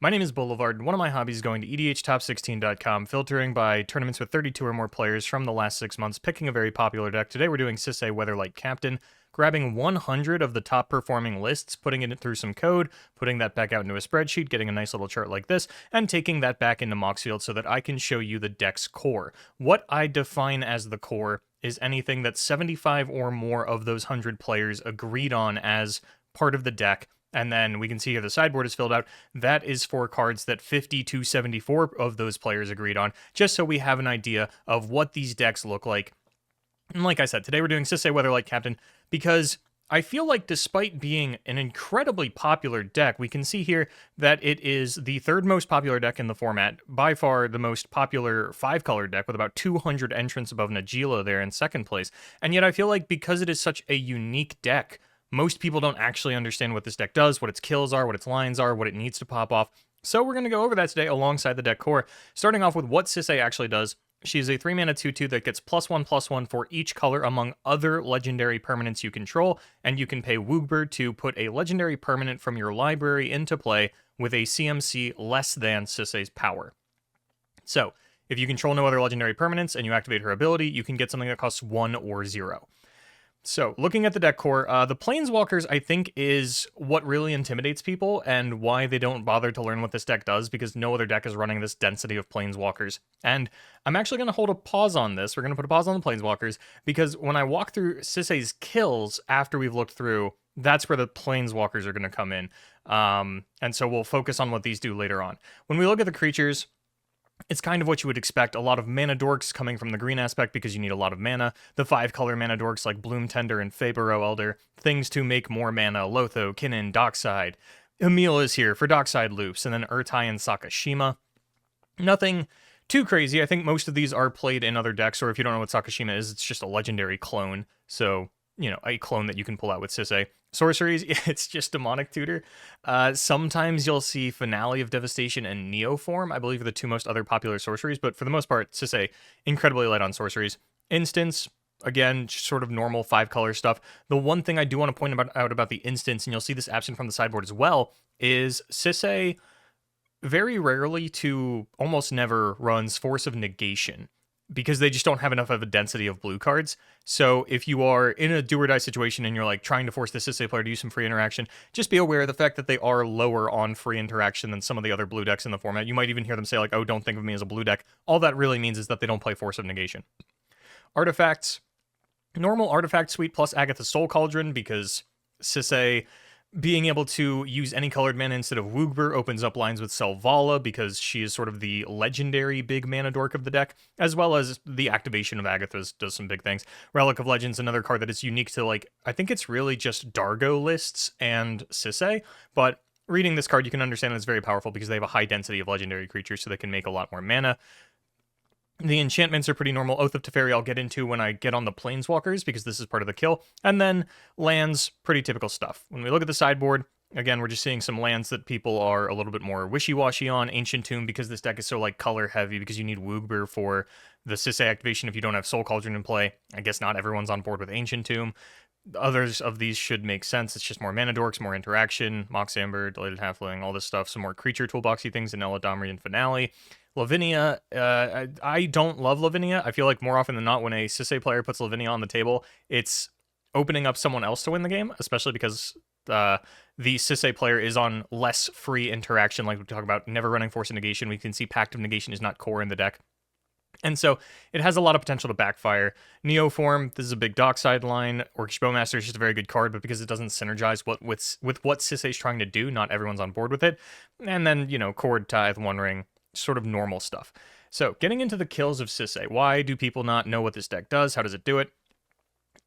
My name is Boulevard, and one of my hobbies is going to EDHtop16.com, filtering by tournaments with 32 or more players from the last 6 months, picking a very popular deck. Today we're doing Sisay Weatherlight Captain, grabbing 100 of the top performing lists, putting it through some code, putting that back out into a spreadsheet, getting a nice little chart like this, and taking that back into Moxfield so that I can show you the deck's core. What I define as the core is anything that 75 or more of those 100 players agreed on as part of the deck. And then we can see here the sideboard is filled out. That is for cards that 50 to 74 of those players agreed on, just so we have an idea of what these decks look like. And like I said, today we're doing Sisay Weatherlight Captain because I feel like despite being an incredibly popular deck, we can see here that it is the third most popular deck in the format, by far the most popular 5-color deck with about 200 entrants above Najeela there in second place. And yet I feel like because it is such a unique deck, most people don't actually understand what this deck does, what its kills are, what its lines are, what it needs to pop off. So we're going to go over that today alongside the deck core, starting off with what Sisay actually does. She is a 3-mana 2/2 that gets +1/+1 for each color among other legendary permanents you control, and you can pay Woogber to put a legendary permanent from your library into play with a CMC less than Sisay's power. So, if you control no other legendary permanents and you activate her ability, you can get something that costs 1 or 0. So, looking at the deck core, the Planeswalkers, I think, is what really intimidates people and why they don't bother to learn what this deck does, because no other deck is running this density of Planeswalkers. And I'm actually going to hold a pause on this. We're going to put a pause on the Planeswalkers, because when I walk through Sisay's kills after we've looked through, that's where the Planeswalkers are going to come in. And so we'll focus on what these do later on. When we look at the creatures, it's kind of what you would expect. A lot of mana dorks coming from the green aspect because you need a lot of mana. The 5-color mana dorks like Bloom Tender and Fabaro Elder. Things to make more mana. Lotho, Kinnan, Dockside. Emil is here for Dockside loops. And then Urtai and Sakashima. Nothing too crazy. I think most of these are played in other decks, or if you don't know what Sakashima is, it's just a legendary clone. So, you know, a clone that you can pull out with Sisay. Sorceries, it's just Demonic Tutor. Sometimes you'll see Finale of Devastation and Neoform, I believe are the two most other popular sorceries, but for the most part, Sisay, incredibly light on sorceries. Instance, again, just sort of normal 5-color stuff. The one thing I do want to point out about the instance, and you'll see this absent from the sideboard as well, is Sisay very rarely to almost never runs Force of Negation, because they just don't have enough of a density of blue cards. So if you are in a do-or-die situation and you're like trying to force the Sisay player to use some free interaction, just be aware of the fact that they are lower on free interaction than some of the other blue decks in the format. You might even hear them say like, oh, don't think of me as a blue deck. All that really means is that they don't play Force of Negation. Artifacts. Normal Artifact Suite plus Agatha's Soul Cauldron, because Sisay being able to use any colored mana instead of Woogber opens up lines with Selvala, because she is sort of the legendary big mana dork of the deck, as well as the activation of Agatha's does some big things. Relic of Legends, another card that is unique to, like, I think it's really just Dargo lists and Sisay, but reading this card you can understand it's very powerful because they have a high density of legendary creatures, so they can make a lot more mana. The enchantments are pretty normal. Oath of Teferi I'll get into when I get on the Planeswalkers, because this is part of the kill. And then lands, pretty typical stuff. When we look at the sideboard, again, we're just seeing some lands that people are a little bit more wishy-washy on. Ancient Tomb, because this deck is so like color heavy, because you need Woogber for the Sisay activation if you don't have Soul Cauldron in play. I guess not everyone's on board with Ancient Tomb. Others of these should make sense. It's just more mana dorks, more interaction, Mox Amber, Deleted Halfling, all this stuff. Some more creature toolboxy things in Eladamri and Finale. Lavinia, I don't love Lavinia. I feel like more often than not, when a Sisay player puts Lavinia on the table, it's opening up someone else to win the game, especially because the Sisay player is on less free interaction, like we talk about, never running Force of Negation. We can see Pact of Negation is not core in the deck. And so it has a lot of potential to backfire. Neoform, this is a big Dockside line. Orcish Bowmaster is just a very good card, but because it doesn't synergize with what Sisay's trying to do, not everyone's on board with it. And then, you know, Chord, Tithe, One Ring, sort of normal stuff. So, getting into the kills of Sisay. Why do people not know what this deck does? How does it do it?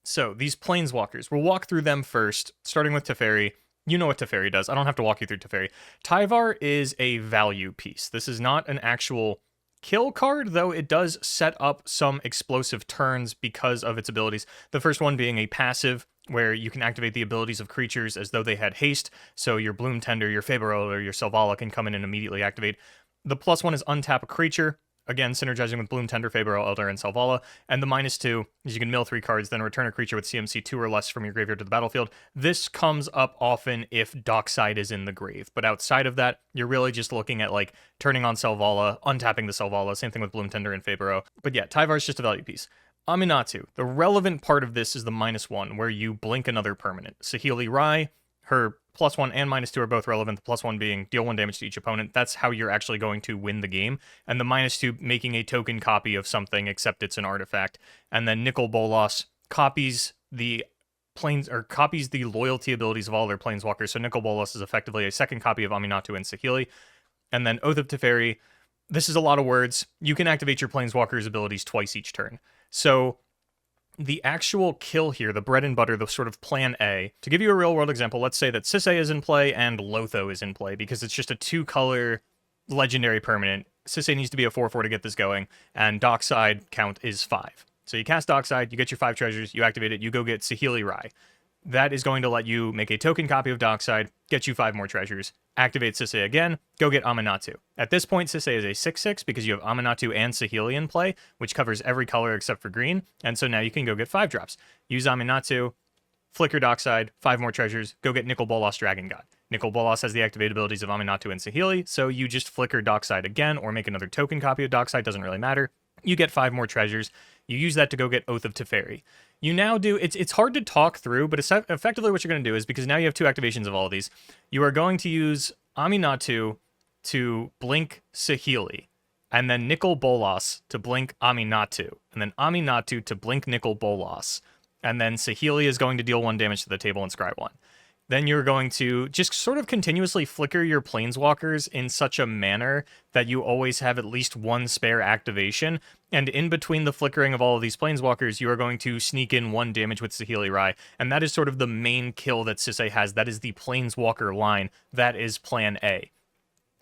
So, these Planeswalkers, we'll walk through them first, starting with Teferi. You know what Teferi does. I don't have to walk you through Teferi. Tyvar is a value piece. This is not an actual kill card, though it does set up some explosive turns because of its abilities. The first one being a passive, where you can activate the abilities of creatures as though they had haste. So your Bloom Tender, your Fabaro, or your Selvala can come in and immediately activate. The +1 is untap a creature. again, synergizing with Bloom Tender, Fabro, Elder, and Selvala. And the -2 is you can mill 3 cards, then return a creature with CMC 2 or less from your graveyard to the battlefield. This comes up often if Dockside is in the grave, but outside of that, you're really just looking at like turning on Selvala, untapping the Selvala, same thing with Bloom Tender and Fabro. But yeah, Tyvar is just a value piece. Aminatu, the relevant part of this is the -1, where you blink another permanent. Saheeli Rai, her +1 and -2 are both relevant, the +1 being deal 1 damage to each opponent. That's how you're actually going to win the game. And the -2 making a token copy of something, except it's an artifact. And then Nicol Bolas copies the copies the loyalty abilities of all their planeswalkers. So Nicol Bolas is effectively a second copy of Aminatu and Saheeli. And then Oath of Teferi, this is a lot of words. You can activate your planeswalker's abilities twice each turn. So the actual kill here, the bread and butter, the sort of plan A, to give you a real world example, let's say that Sisay is in play and Lotho is in play because it's just a 2-color legendary permanent. Sisay needs to be a 4/4 to get this going, and Dockside count is 5. So you cast Dockside, you get your 5 treasures, you activate it, you go get Saheeli Rai. That is going to let you make a token copy of Dockside, get you 5 more treasures, activate Sisay again, go get Aminatu. At this point, Sisay is a 6/6 because you have Aminatu and Saheeli in play, which covers every color except for green, and so now you can go get 5 drops. Use Aminatu, flicker Dockside, 5 more treasures, go get Nicol Bolas Dragon God. Nicol Bolas has the activate abilities of Aminatu and Saheeli, so you just flicker Dockside again, or make another token copy of Dockside, doesn't really matter. You get 5 more treasures. You use that to go get Oath of Teferi. You now do, it's hard to talk through, but effectively what you're going to do is, because now you have 2 activations of all of these, you are going to use Aminatu to blink Saheeli, and then Nicol Bolas to blink Aminatu, and then Aminatu to blink Nicol Bolas, and then Saheeli is going to deal 1 damage to the table and scry 1. Then you're going to just sort of continuously flicker your planeswalkers in such a manner that you always have at least 1 spare activation. And in between the flickering of all of these planeswalkers, you are going to sneak in 1 damage with Saheeli Rai. And that is sort of the main kill that Sisay has. That is the planeswalker line. That is plan A.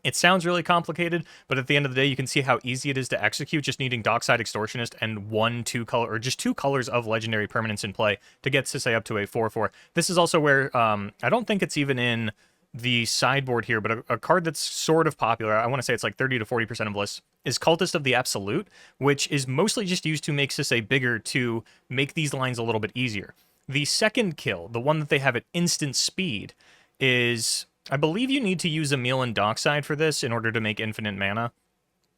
It sounds really complicated, but at the end of the day, you can see how easy it is to execute, just needing Dockside Extortionist and 1 2-color, or just 2 colors of legendary permanents in play to get Sisay up to a 4/4. This is also where, I don't think it's even in the sideboard here, but a card that's sort of popular, I want to say it's like 30 to 40% of lists, is Cultist of the Absolute, which is mostly just used to make Sisay bigger to make these lines a little bit easier. The second kill, the one that they have at instant speed, is, I believe you need to use Emil and Dockside for this in order to make infinite mana.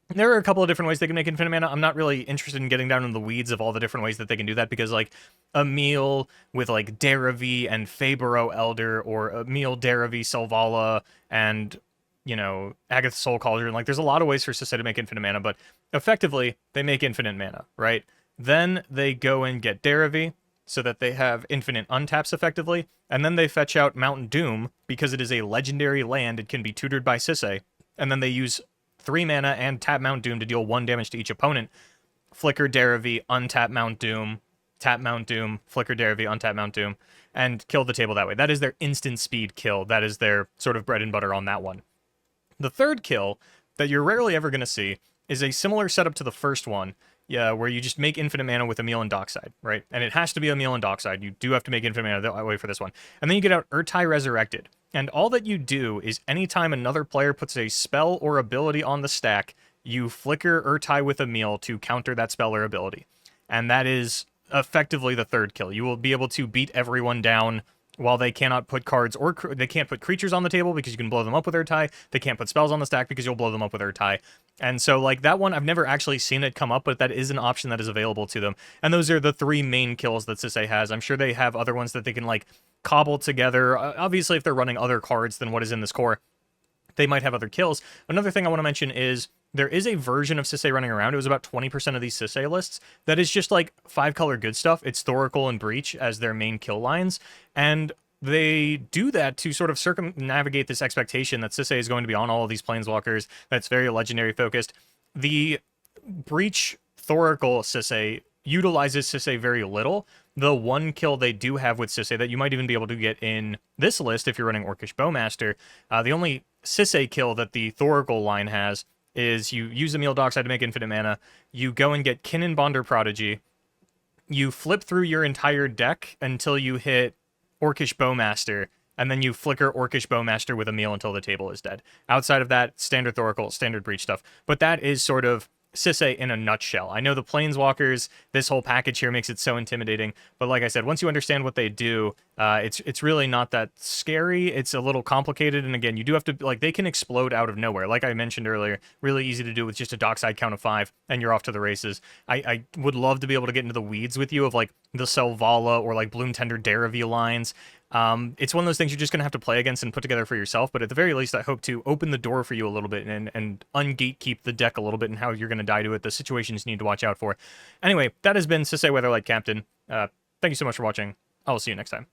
There are a couple of different ways they can make infinite mana. I'm not really interested in getting down in the weeds of all the different ways that they can do that, because like Emil with like Daravi and Fabro Elder, or Emil, Daravi, Selvala, and, you know, Agatha Soul Cauldron. Like there's a lot of ways for Sisay to make infinite mana, but effectively they make infinite mana, right? Then they go and get Daravi, so that they have infinite untaps effectively, and then they fetch out Mountain Doom, because it is a legendary land, it can be tutored by Sisay, and then they use 3 mana and tap Mount Doom to deal 1 damage to each opponent. Flicker Daravi, untap Mount Doom, tap Mount Doom, flicker Daravi, untap Mount Doom, and kill the table that way. That is their instant speed kill. That is their sort of bread and butter on that one. The third kill, that you're rarely ever going to see, is a similar setup to the first one, yeah, where you just make infinite mana with Emil and Dockside, right? And it has to be Emil and Dockside. You do have to make infinite mana that way for this one. And then you get out Urtai Resurrected. And all that you do is anytime another player puts a spell or ability on the stack, you flicker Urtai with Emil to counter that spell or ability. And that is effectively the third kill. You will be able to beat everyone down while they cannot put cards, or they can't put creatures on the table because you can blow them up with Urtai. They can't put spells on the stack because you'll blow them up with Urtai. And so, like, that one, I've never actually seen it come up, but that is an option that is available to them. And those are the 3 main kills that Sisay has. I'm sure they have other ones that they can, like, cobble together. Obviously, if they're running other cards than what is in this core, they might have other kills. Another thing I want to mention is there is a version of Sisay running around. It was about 20% of these Sisay lists that is just, like, 5-color good stuff. It's Thoracle and Breach as their main kill lines. And they do that to sort of circumnavigate this expectation that Sisay is going to be on all of these planeswalkers, that's very legendary focused. The Breach Thoracle Sisay utilizes Sisay very little. The one kill they do have with Sisay that you might even be able to get in this list if you're running Orcish Bowmaster, the only Sisay kill that the Thoracle line has is you use Emil Dockside to make infinite mana, you go and get Kinnan Bonder Prodigy, you flip through your entire deck until you hit Orcish Bowmaster, and then you flicker Orcish Bowmaster with Emil until the table is dead. Outside of that, standard Thoracle, standard Breach stuff. But that is sort of Sisay in a nutshell. I know the Planeswalkers, this whole package here makes it so intimidating, but like I said, once you understand what they do, it's really not that scary. It's a little complicated, and again, you do have to, like, they can explode out of nowhere. Like I mentioned earlier, really easy to do with just a dockside count of 5, and you're off to the races. I would love to be able to get into the weeds with you of, like, the Selvala or, like, Bloom Tender Daravi lines. It's one of those things you're just going to have to play against and put together for yourself, but at the very least, I hope to open the door for you a little bit and ungatekeep the deck a little bit and how you're going to die to it, the situations you need to watch out for. Anyway, that has been Sisay Weatherlight Captain. Thank you so much for watching. I will see you next time.